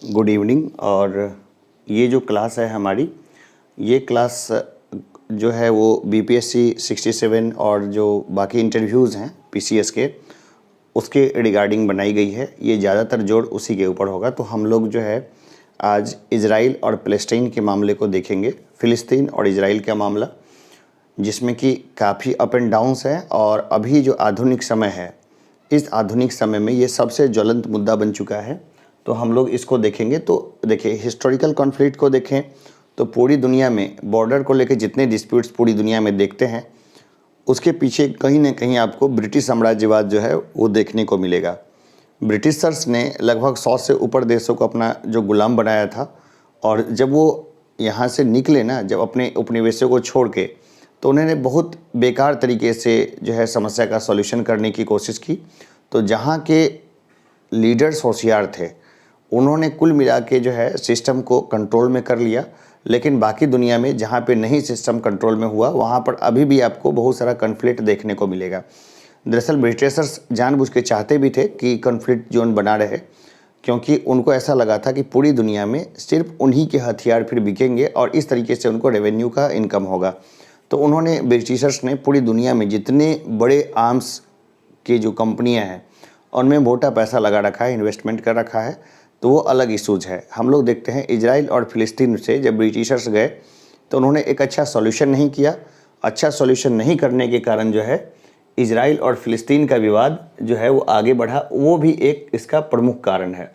Good evening. और ये जो क्लास है हमारी, ये क्लास जो है वो बीपीएससी 67 और जो बाकी इंटरव्यूज़ हैं पीसीएस के, उसके रिगार्डिंग बनाई गई है। ये ज़्यादातर जोर उसी के ऊपर होगा। तो हम लोग जो है आज इजराइल और फ़लस्तीन के मामले को देखेंगे। फ़िलिस्तीन और इजराइल का मामला, जिसमें कि काफ़ी अप एंड डाउन्स हैं, और अभी जो आधुनिक समय है, इस आधुनिक समय में ये सबसे ज्वलंत मुद्दा बन चुका है। तो हम लोग इसको देखेंगे। तो देखिए, हिस्टोरिकल कॉन्फ्लिक्ट को देखें तो पूरी दुनिया में बॉर्डर को लेकर जितने डिस्प्यूट्स पूरी दुनिया में देखते हैं, उसके पीछे कहीं ना कहीं आपको ब्रिटिश साम्राज्यवाद जो है वो देखने को मिलेगा। ब्रिटिशर्स ने लगभग 100 से ऊपर देशों को अपना जो गुलाम बनाया था, और जब वो यहाँ से निकले ना, जब अपने उपनिवेशों को छोड़ के, तो उन्होंने बहुत बेकार तरीके से जो है समस्या का सॉल्यूशन करने की कोशिश की। तो जहाँ के लीडर्स होशियार थे, उन्होंने कुल मिला के जो है सिस्टम को कंट्रोल में कर लिया। लेकिन बाकी दुनिया में जहाँ पे नहीं सिस्टम कंट्रोल में हुआ, वहाँ पर अभी भी आपको बहुत सारा कन्फ्लिक्ट देखने को मिलेगा। दरअसल ब्रिटिशर्स जानबूझ के चाहते भी थे कि कन्फ्लिक्ट जोन बना रहे, क्योंकि उनको ऐसा लगा था कि पूरी दुनिया में सिर्फ उन्हीं के हथियार फिर बिकेंगे और इस तरीके से उनको रेवेन्यू का इनकम होगा। तो उन्होंने, ब्रिटिशर्स ने पूरी दुनिया में जितने बड़े आर्म्स की जो कंपनियां हैं, उनमें मोटा पैसा लगा रखा है, इन्वेस्टमेंट कर रखा है। तो वो अलग इशूज़ है। हम लोग देखते हैं इजराइल और फ़िलिस्तीन से जब ब्रिटिशर्स गए, तो उन्होंने एक अच्छा सॉल्यूशन नहीं किया। अच्छा सॉल्यूशन नहीं करने के कारण जो है इजराइल और फ़िलिस्तीन का विवाद जो है वो आगे बढ़ा। वो भी एक इसका प्रमुख कारण है।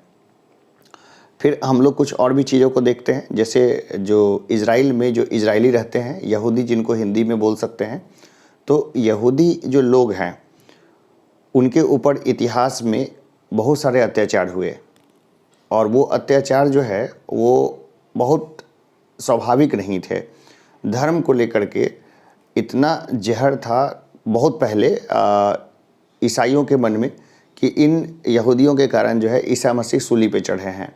फिर हम लोग कुछ और भी चीज़ों को देखते हैं, जैसे जो इजराइल में जो इजरायली रहते हैं, यहूदी जिनको हिंदी में बोल सकते हैं, तो यहूदी जो लोग हैं, उनके ऊपर इतिहास में बहुत सारे अत्याचार हुए, और वो अत्याचार जो है वो बहुत स्वाभाविक नहीं थे। धर्म को लेकर के इतना जहर था बहुत पहले ईसाइयों के मन में कि इन यहूदियों के कारण जो है ईसा मसीह सूली पे चढ़े हैं।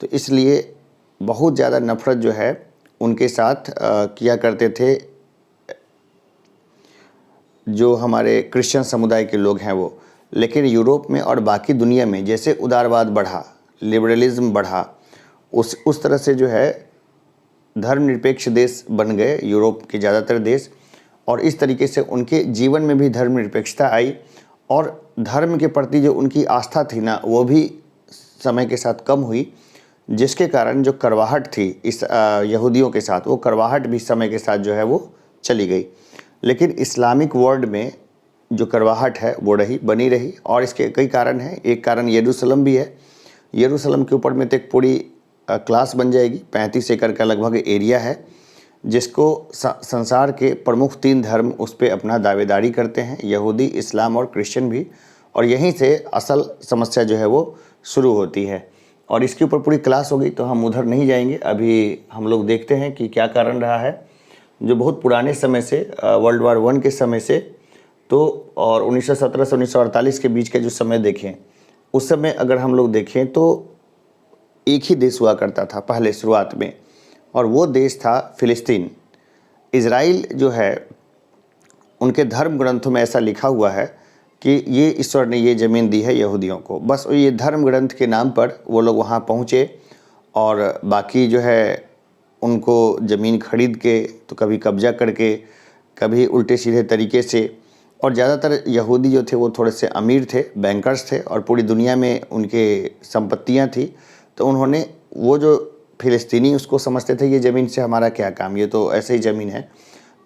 तो इसलिए बहुत ज़्यादा नफ़रत जो है उनके साथ किया करते थे जो हमारे क्रिश्चियन समुदाय के लोग हैं वो। लेकिन यूरोप में और बाकी दुनिया में जैसे उदारवाद बढ़ा, लिबरलिज्म बढ़ा, उस तरह से जो है धर्मनिरपेक्ष देश बन गए यूरोप के ज़्यादातर देश, और इस तरीके से उनके जीवन में भी धर्मनिरपेक्षता आई, और धर्म के प्रति जो उनकी आस्था थी ना, वो भी समय के साथ कम हुई, जिसके कारण जो कड़वाहट थी इस यहूदियों के साथ, वो कड़वाहट भी समय के साथ जो है वो चली गई। लेकिन इस्लामिक वर्ल्ड में जो कड़वाहट है वो बनी रही, और इसके कई कारण हैं। एक कारण यरूशलेम भी है। यरूशलेम के ऊपर में तो एक पूरी क्लास बन जाएगी। 35 एकड़ का लगभग एरिया है, जिसको संसार के प्रमुख 3 धर्म उस पर अपना दावेदारी करते हैं, यहूदी, इस्लाम और क्रिश्चियन भी। और यहीं से असल समस्या जो है वो शुरू होती है, और इसके ऊपर पूरी क्लास होगी, तो हम उधर नहीं जाएंगे। अभी हम लोग देखते हैं कि क्या कारण रहा है, जो बहुत पुराने समय से, वर्ल्ड वार 1 के समय से, तो और 1917 से 1948 के बीच का जो समय देखें, उस समय अगर हम लोग देखें तो एक ही देश हुआ करता था पहले शुरुआत में, और वो देश था फ़िलिस्तीन। इजराइल जो है, उनके धर्म ग्रंथों में ऐसा लिखा हुआ है कि ये ईश्वर ने ये ज़मीन दी है यहूदियों को। बस ये धर्म ग्रंथ के नाम पर वो लोग वहाँ पहुँचे, और बाकी जो है उनको ज़मीन खरीद के, तो कभी कब्जा करके, कभी उल्टे सीधे तरीके से। और ज़्यादातर यहूदी जो थे वो थोड़े से अमीर थे, बैंकर्स थे, और पूरी दुनिया में उनके संपत्तियां थी। तो उन्होंने, वो जो फ़िलिस्तीनी उसको समझते थे ये ज़मीन से हमारा क्या काम, ये तो ऐसे ही ज़मीन है।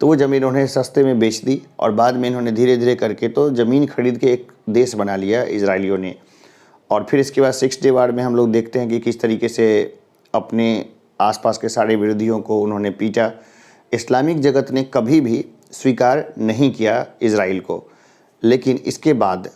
तो वो ज़मीन उन्हें सस्ते में बेच दी, और बाद में इन्होंने धीरे धीरे करके तो ज़मीन खरीद के एक देश बना लिया इजरायलियों ने। और फिर इसके बाद 6 डे वार में हम लोग देखते हैं कि किस तरीके से अपने आसपास के सारे विरोधियों को उन्होंने पीटा। इस्लामिक जगत ने कभी भी स्वीकार नहीं किया इजराइल को, लेकिन इसके बाद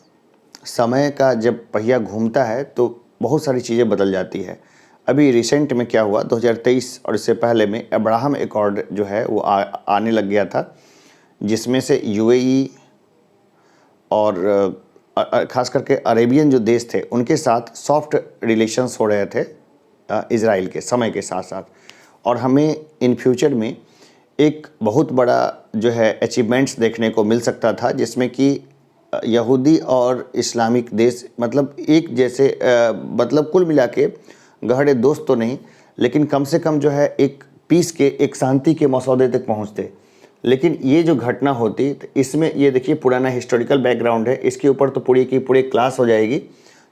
समय का जब पहिया घूमता है तो बहुत सारी चीज़ें बदल जाती है। अभी रिसेंट में क्या हुआ, 2023 और इससे पहले में अब्राहम एकॉर्ड जो है वो आने लग गया था, जिसमें से यूएई और ख़ास करके अरेबियन जो देश थे उनके साथ सॉफ्ट रिलेशंस हो रहे थे इजराइल के समय के साथ साथ। और हमें इन फ्यूचर में एक बहुत बड़ा जो है अचीवमेंट्स देखने को मिल सकता था, जिसमें कि यहूदी और इस्लामिक देश मतलब एक जैसे, मतलब कुल मिला के गहरे दोस्त तो नहीं, लेकिन कम से कम जो है एक पीस के, एक शांति के मसौदे तक पहुंचते। लेकिन ये जो घटना होती, तो इसमें ये देखिए पुराना हिस्टोरिकल बैकग्राउंड है, इसके ऊपर तो पूरी की पूरी क्लास हो जाएगी,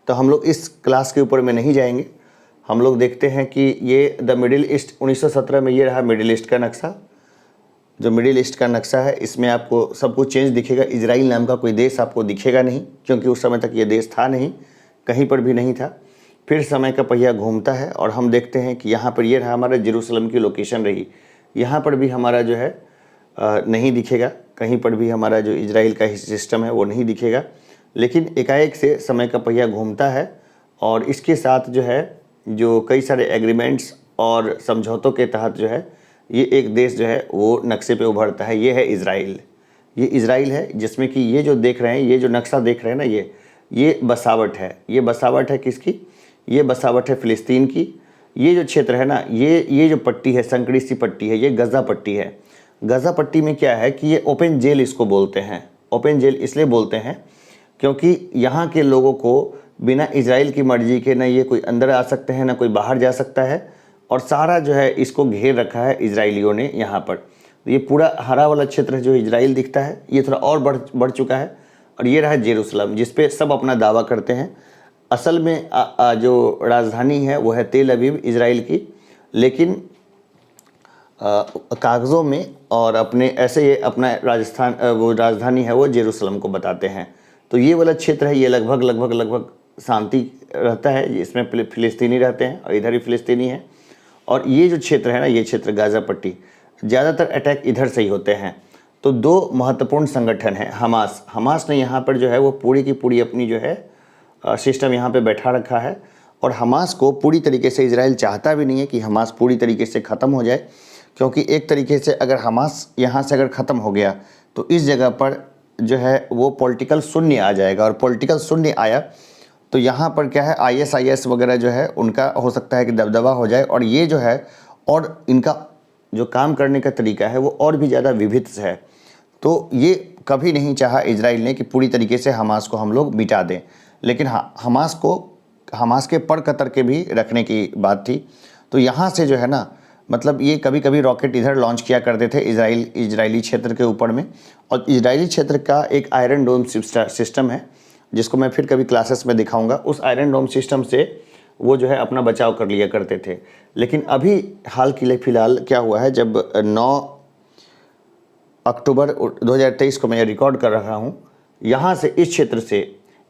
तो हम लोग इस क्लास के ऊपर में नहीं जाएंगे। हम लोग देखते हैं कि ये द मिडिल ईस्ट 1917 में ये रहा मिडिल ईस्ट का नक्शा। जो मिडिल ईस्ट का नक्शा है, इसमें आपको सब कुछ चेंज दिखेगा। इजराइल नाम का कोई देश आपको दिखेगा नहीं, क्योंकि उस समय तक ये देश था नहीं, कहीं पर भी नहीं था। फिर समय का पहिया घूमता है और हम देखते हैं कि यहाँ पर ये रहा हमारा जेरूशलम की लोकेशन रही। यहाँ पर भी हमारा जो है नहीं दिखेगा, कहीं पर भी हमारा जो इजराइल का सिस्टम है वो नहीं दिखेगा। लेकिन एकाएक से समय का पहिया घूमता है और इसके साथ जो है जो कई सारे एग्रीमेंट्स और समझौतों के तहत जो है ये एक देश जो है वो नक्शे पे उभरता है। ये है इजराइल। ये इजराइल है, जिसमें कि ये जो देख रहे हैं, ये जो नक्शा देख रहे हैं ना, ये बसावट है। ये बसावट है किसकी? ये बसावट है फ़िलिस्तीन की। ये जो क्षेत्र है ना, ये जो पट्टी है, संकरी सी पट्टी है, ये गज़ा पट्टी है। गज़ा पट्टी में क्या है कि ये ओपन जेल इसको बोलते हैं। ओपन जेल इसलिए बोलते हैं क्योंकि यहाँ के लोगों को बिना इजराइल की मर्जी के ना ये कोई अंदर आ सकते हैं, ना कोई बाहर जा सकता है, और सारा जो है इसको घेर रखा है इजराइलियों ने यहाँ पर। तो ये पूरा हरा वाला क्षेत्र जो इजराइल दिखता है, ये थोड़ा और बढ़ चुका है। और ये रहा जेरूशलम, जिस पे सब अपना दावा करते हैं। असल में जो राजधानी है वो है तेल अवीव इजराइल की, लेकिन कागज़ों में और अपने ऐसे ये अपना वो राजधानी है वो जेरूशलम को बताते हैं। तो ये वाला क्षेत्र है, ये लगभग शांति रहता है, इसमें फ़िलिस्तीनी रहते हैं और इधर ही फ़िलिस्तीनी है। और ये जो क्षेत्र है ना, ये क्षेत्र गाज़ा पट्टी, ज़्यादातर अटैक इधर से ही होते हैं। तो दो महत्वपूर्ण संगठन हैं। हमास ने यहाँ पर जो है वो पूरी की पूरी अपनी जो है सिस्टम यहाँ पे बैठा रखा है। और हमास को पूरी तरीके से इजराइल चाहता भी नहीं है कि हमास पूरी तरीके से ख़त्म हो जाए, क्योंकि एक तरीके से अगर हमास यहाँ से अगर ख़त्म हो गया तो इस जगह पर जो है वो पॉलिटिकल शून्य आ जाएगा। और पॉलिटिकल शून्य आया तो यहाँ पर क्या है, ISIS वगैरह जो है उनका हो सकता है कि दबदबा हो जाए। और ये जो है, और इनका जो काम करने का तरीका है वो और भी ज़्यादा विभिन्न है। तो ये कभी नहीं चाहा इजराइल ने कि पूरी तरीके से हमास को हम लोग मिटा दें, लेकिन हाँ, हमास के पर कतर के भी रखने की बात थी। तो यहाँ से जो है ना, मतलब ये कभी कभी रॉकेट इधर लॉन्च किया करते थे इजरायली क्षेत्र के ऊपर में। और इजरायली क्षेत्र का एक आयरन डोम सिस्टम है, जिसको मैं फिर कभी क्लासेस में दिखाऊंगा। उस आयरन डोम सिस्टम से वो जो है अपना बचाव कर लिया करते थे। लेकिन अभी हाल फिलहाल क्या हुआ है, जब 9 अक्टूबर 2023 को मैं रिकॉर्ड कर रहा हूँ, यहाँ से इस क्षेत्र से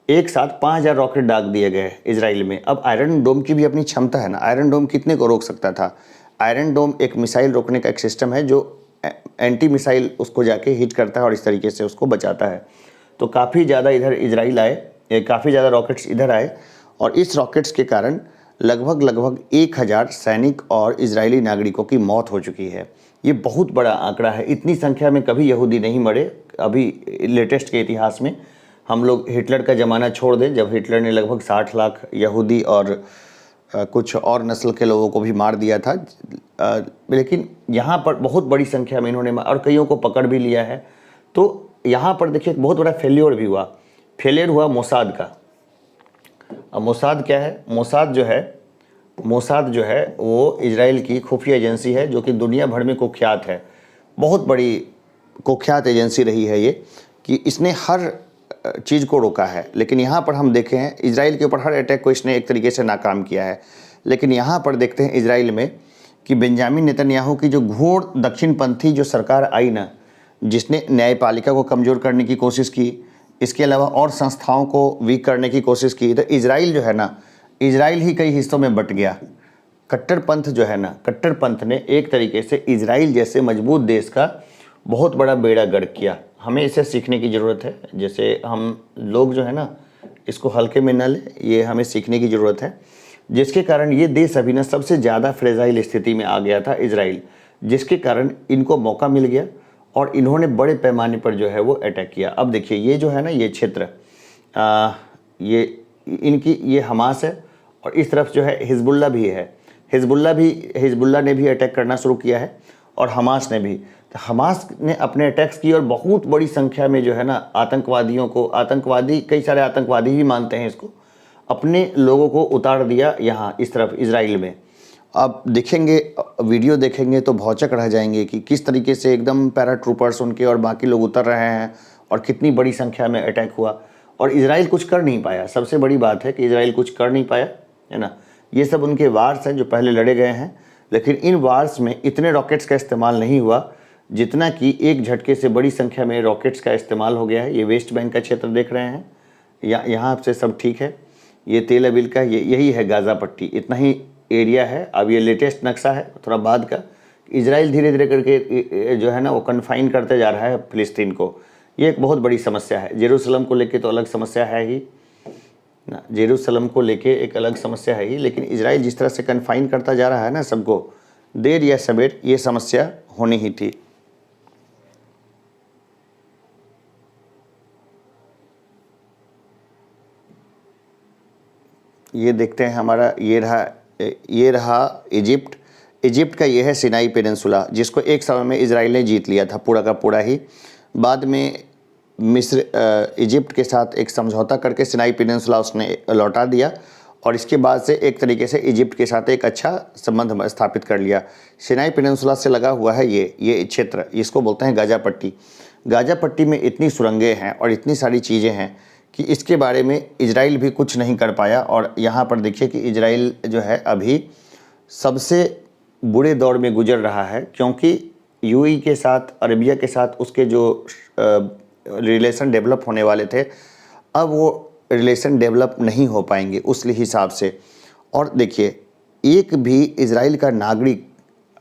एक साथ 5000 रॉकेट दाग दिए गए इजराइल में। अब आयरन डोम की भी अपनी क्षमता है ना, आयरन डोम कितने को रोक सकता था? आयरन डोम एक मिसाइल रोकने का एक सिस्टम है जो एंटी मिसाइल उसको जाके हिट करता है और इस तरीके से उसको बचाता है। तो काफ़ी ज़्यादा इधर इजराइल आए, काफ़ी ज़्यादा रॉकेट्स इधर आए, और इस रॉकेट्स के कारण लगभग 1000 सैनिक और इजरायली नागरिकों की मौत हो चुकी है। ये बहुत बड़ा आंकड़ा है। इतनी संख्या में कभी यहूदी नहीं मरे अभी लेटेस्ट के इतिहास में। हम लोग हिटलर का ज़माना छोड़ दें, जब हिटलर ने लगभग 60 लाख यहूदी और कुछ और नस्ल के लोगों को भी मार दिया था। लेकिन यहाँ पर बहुत बड़ी संख्या में इन्होंने और कईयों को पकड़ भी लिया है। तो यहाँ पर देखिए एक बहुत बड़ा फेलियर हुआ मोसाद का। अब मोसाद क्या है? मोसाद जो है वो इजराइल की खुफिया एजेंसी है, जो कि दुनिया भर में कुख्यात है। बहुत बड़ी कुख्यात एजेंसी रही है ये, कि इसने हर चीज़ को रोका है। लेकिन यहाँ पर हम देखें हैं इजराइल के ऊपर हर अटैक को इसने एक तरीके से नाकाम किया है। लेकिन यहाँ पर देखते हैं इजराइल में कि बेंजामिन नेतन्याहू की जो घोर दक्षिणपंथी जो सरकार आई ना, जिसने न्यायपालिका को कमज़ोर करने की कोशिश की, इसके अलावा और संस्थाओं को वीक करने की कोशिश की, तो इजराइल जो है ना, इजराइल ही कई हिस्सों में बट गया। कट्टरपंथ जो है ना, कट्टरपंथ ने एक तरीके से इजराइल जैसे मजबूत देश का बहुत बड़ा बेड़ा गर्क किया। हमें इसे सीखने की ज़रूरत है। जैसे हम लोग जो है ना, इसको हल्के में न ले, ये हमें सीखने की ज़रूरत है। जिसके कारण ये देश अभी ना सबसे ज़्यादा फ्रेजाइल स्थिति में आ गया था इजराइल, जिसके कारण इनको मौका मिल गया और इन्होंने बड़े पैमाने पर जो है वो अटैक किया। अब देखिए ये जो है ना, ये क्षेत्र ये हमास है, और इस तरफ जो है हिजबुल्ला भी है। हिजबुल्ला ने भी अटैक करना शुरू किया है, और हमास ने भी। तो हमास ने अपने अटैक्स की, और बहुत बड़ी संख्या में जो है ना आतंकवादियों को, कई सारे आतंकवादी भी मानते हैं इसको, अपने लोगों को उतार दिया यहाँ इस तरफ इजराइल में। आप देखेंगे, वीडियो देखेंगे तो भौचक रह जाएंगे कि किस तरीके से एकदम पैराट्रूपर्स उनके और बाकी लोग उतर रहे हैं और कितनी बड़ी संख्या में अटैक हुआ और इजराइल कुछ कर नहीं पाया। सबसे बड़ी बात है कि इजराइल कुछ कर नहीं पाया, है ना। ये सब उनके वार्स हैं जो पहले लड़े गए हैं, लेकिन इन वार्स में इतने रॉकेट्स का इस्तेमाल नहीं हुआ जितना कि एक झटके से बड़ी संख्या में रॉकेट्स का इस्तेमाल हो गया है। ये वेस्ट बैंक का क्षेत्र देख रहे हैं, यहाँ से सब ठीक है। ये तेल अवील का यही है गाज़ा पट्टी, इतना ही एरिया है। अब ये लेटेस्ट नक्शा है थोड़ा बाद का। इजराइल धीरे धीरे करके जो है ना वो कन्फाइन करते जा रहा है फ़िलिस्तीन को। ये एक बहुत बड़ी समस्या है। जेरूसलम को लेके तो अलग समस्या है ही ना, जेरूसलम को लेके एक अलग समस्या है ही, लेकिन इजराइल जिस तरह से कन्फाइन करता जा रहा है ना सबको, देर या सवेर ये समस्या होनी ही थी। ये देखते हैं हमारा, ये रहा इजिप्ट। इजिप्ट का ये है सिनाई पेनिनसुला, जिसको एक समय में इजराइल ने जीत लिया था पूरा का पूरा ही। बाद में मिस्र इजिप्ट के साथ एक समझौता करके सिनाई पेनिनसुला उसने लौटा दिया और इसके बाद से एक तरीके से इजिप्ट के साथ एक अच्छा संबंध स्थापित कर लिया। सिनाई पेनिनसुला से लगा हुआ है ये क्षेत्र, इसको बोलते हैं गाज़ा पट्टी। गाज़ा पट्टी में इतनी सुरंगें हैं और इतनी सारी चीज़ें हैं कि इसके बारे में इजराइल भी कुछ नहीं कर पाया। और यहाँ पर देखिए कि इजराइल जो है अभी सबसे बुरे दौर में गुजर रहा है, क्योंकि यूएई के साथ, अरबिया के साथ उसके जो रिलेशन डेवलप होने वाले थे, अब वो रिलेशन डेवलप नहीं हो पाएंगे उस हिसाब से। और देखिए, एक भी इजराइल का नागरिक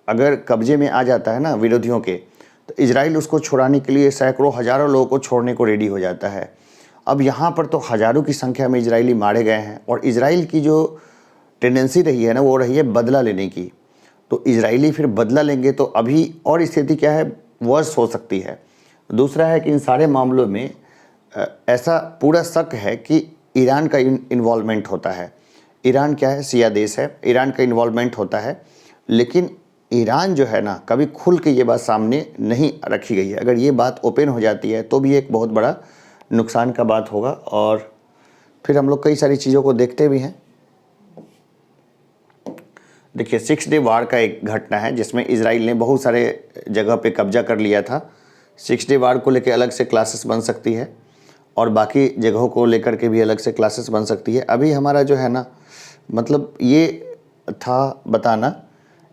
अगर कब्जे में आ जाता है ना विरोधियों के, तो इजराइल उसको छुड़ाने के लिए सैकड़ों हज़ारों लोगों को छोड़ने को रेडी हो जाता है। अब यहाँ पर तो हज़ारों की संख्या में इजरायली मारे गए हैं और इजराइल की जो टेंडेंसी रही है ना वो रही है बदला लेने की। तो इजरायली फिर बदला लेंगे तो अभी और स्थिति क्या है, वर्स हो सकती है। दूसरा है कि इन सारे मामलों में ऐसा पूरा शक है कि ईरान का इन्वॉल्वमेंट होता है। ईरान क्या है, शिया देश है, ईरान का इन्वॉल्वमेंट होता है। लेकिन ईरान जो है ना, कभी खुल के ये बात सामने नहीं रखी गई है। अगर ये बात ओपन हो जाती है तो भी एक बहुत बड़ा नुकसान का बात होगा। और फिर हम लोग कई सारी चीज़ों को देखते भी हैं। देखिए, 6 डे वार का एक घटना है जिसमें इजराइल ने बहुत सारे जगह पे कब्जा कर लिया था। 6 डे वार को लेकर अलग से क्लासेस बन सकती है और बाकी जगहों को लेकर के भी अलग से क्लासेस बन सकती है। अभी हमारा जो है ना, मतलब ये था बताना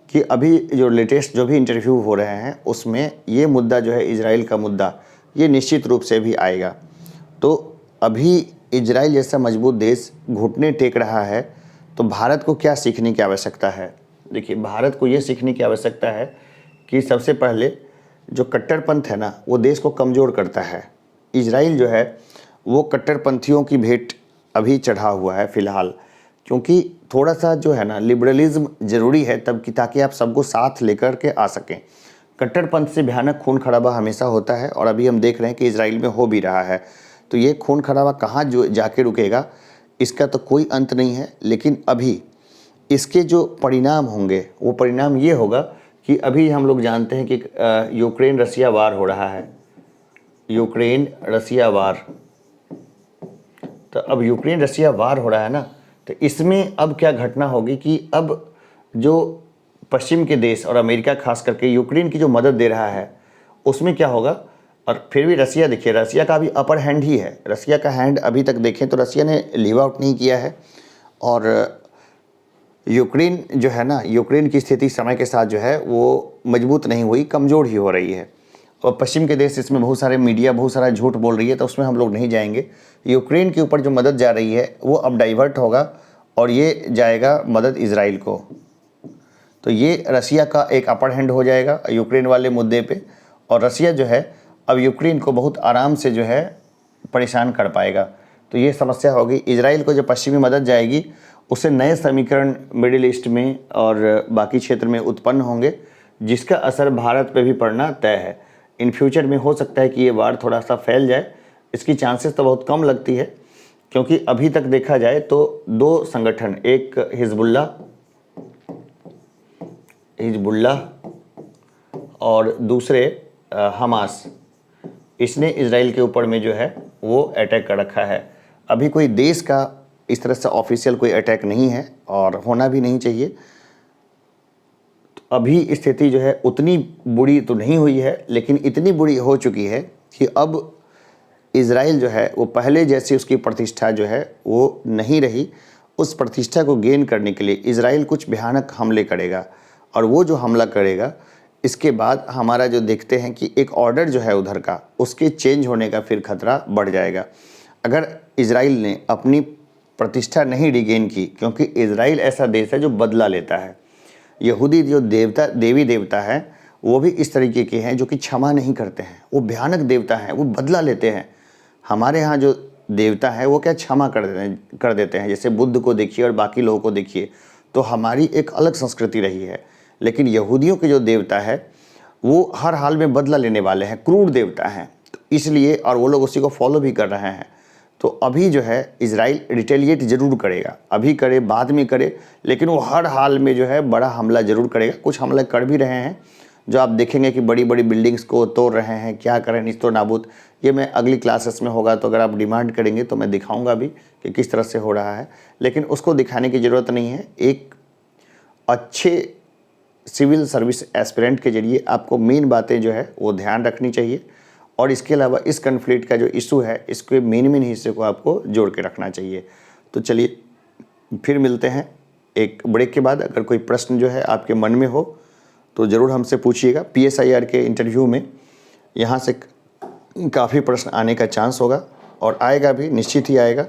कि अभी जो लेटेस्ट जो भी इंटरव्यू हो रहे हैं उसमें ये मुद्दा जो है, इजराइल का मुद्दा, ये निश्चित रूप से भी आएगा। तो अभी इजराइल जैसा मजबूत देश घुटने टेक रहा है, तो भारत को क्या सीखने की आवश्यकता है? देखिए, भारत को ये सीखने की आवश्यकता है कि सबसे पहले जो कट्टरपंथ है ना वो देश को कमज़ोर करता है। इजराइल जो है वो कट्टरपंथियों की भेंट अभी चढ़ा हुआ है फ़िलहाल, क्योंकि थोड़ा सा जो है ना लिबरलिज्म ज़रूरी है तब कि ताकि आप सबको साथ लेकर के आ सकें। कट्टरपंथ से भयानक खून खराबा हमेशा होता है और अभी हम देख रहे हैं कि इजराइल में हो भी रहा है। तो ये खून खराबा कहाँ जो जाके रुकेगा इसका तो कोई अंत नहीं है। लेकिन अभी इसके जो परिणाम होंगे वो परिणाम ये होगा कि अभी हम लोग जानते हैं कि यूक्रेन रसिया वार हो रहा है, यूक्रेन रसिया वार। तो अब यूक्रेन रसिया वार हो रहा है ना, तो इसमें अब क्या घटना होगी कि अब जो पश्चिम के देश और अमेरिका खास करके यूक्रेन की जो मदद दे रहा है उसमें क्या होगा। और फिर भी रसिया, देखिए रसिया का अभी अपर हैंड ही है। रसिया का हैंड अभी तक देखें तो रसिया ने लीव आउट नहीं किया है। और यूक्रेन जो है ना, यूक्रेन की स्थिति समय के साथ जो है वो मजबूत नहीं हुई, कमज़ोर ही हो रही है। और पश्चिम के देश इसमें बहुत सारे मीडिया बहुत सारा झूठ बोल रही है, तो उसमें हम लोग नहीं जाएंगे। यूक्रेन के ऊपर जो मदद जा रही है वो अब डाइवर्ट होगा और ये जाएगा मदद इजराइल को। तो ये रसिया का एक अपर हैंड हो जाएगा यूक्रेन वाले मुद्दे पे। और रसिया जो है अब यूक्रेन को बहुत आराम से जो है परेशान कर पाएगा। तो ये समस्या होगी। इजराइल को जो पश्चिमी मदद जाएगी उससे नए समीकरण मिडिल ईस्ट में और बाकी क्षेत्र में उत्पन्न होंगे, जिसका असर भारत पे भी पड़ना तय है। इन फ्यूचर में हो सकता है कि ये वार थोड़ा सा फैल जाए, इसकी चांसेस तो बहुत कम लगती है, क्योंकि अभी तक देखा जाए तो दो संगठन, एक हिजबुल्लाह और दूसरे हमास, इसने इजराइल के ऊपर में जो है वो अटैक कर रखा है। अभी कोई देश का इस तरह से ऑफिशियल कोई अटैक नहीं है और होना भी नहीं चाहिए। तो अभी स्थिति जो है उतनी बुरी तो नहीं हुई है, लेकिन इतनी बुरी हो चुकी है कि अब इज़राइल जो है वो पहले जैसी उसकी प्रतिष्ठा जो है वो नहीं रही। उस प्रतिष्ठा को गेन करने के लिए इज़राइल कुछ भयानक हमले करेगा, और वो जो हमला करेगा इसके बाद हमारा जो देखते हैं कि एक ऑर्डर जो है उधर का उसके चेंज होने का फिर खतरा बढ़ जाएगा। अगर इज़राइल ने अपनी प्रतिष्ठा नहीं रिगेन की, क्योंकि इज़राइल ऐसा देश है जो बदला लेता है। यहूदी जो देवी देवता है वो भी इस तरीके के हैं जो कि क्षमा नहीं करते हैं, वो भयानक देवता हैं, वो बदला लेते हैं। हमारे यहाँ जो देवता है वो क्या क्षमा कर देते हैं, जैसे बुद्ध को देखिए और बाकी लोगों को देखिए, तो हमारी एक अलग संस्कृति रही है। लेकिन यहूदियों के जो देवता है वो हर हाल में बदला लेने वाले हैं, क्रूर देवता हैं, तो इसलिए और वो लोग उसी को फॉलो भी कर रहे हैं। तो अभी जो है इज़राइल रिटेलिएट ज़रूर करेगा, अभी करे बाद में करे, लेकिन वो हर हाल में जो है बड़ा हमला ज़रूर करेगा। कुछ हमला कर भी रहे हैं, जो आप देखेंगे कि बड़ी बड़ी बिल्डिंग्स को तोड़ रहे हैं, क्या करें निस्तो नाबूद। ये मैं अगली क्लासेस में होगा तो अगर आप डिमांड करेंगे तो मैं दिखाऊंगा भी कि किस तरह से हो रहा है, लेकिन उसको दिखाने की ज़रूरत नहीं है। एक अच्छे सिविल सर्विस एस्पिरेंट के जरिए आपको मेन बातें जो है वो ध्यान रखनी चाहिए, और इसके अलावा इस कन्फ्लिक्ट का जो इशू है इसके मेन हिस्से को आपको जोड़ के रखना चाहिए। तो चलिए फिर मिलते हैं एक ब्रेक के बाद। अगर कोई प्रश्न जो है आपके मन में हो तो ज़रूर हमसे पूछिएगा। PSIR के इंटरव्यू में यहाँ से काफ़ी प्रश्न आने का चांस होगा, और आएगा भी, निश्चित ही आएगा।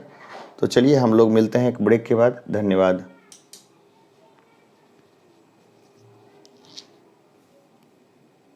तो चलिए हम लोग मिलते हैं एक ब्रेक के बाद। धन्यवाद।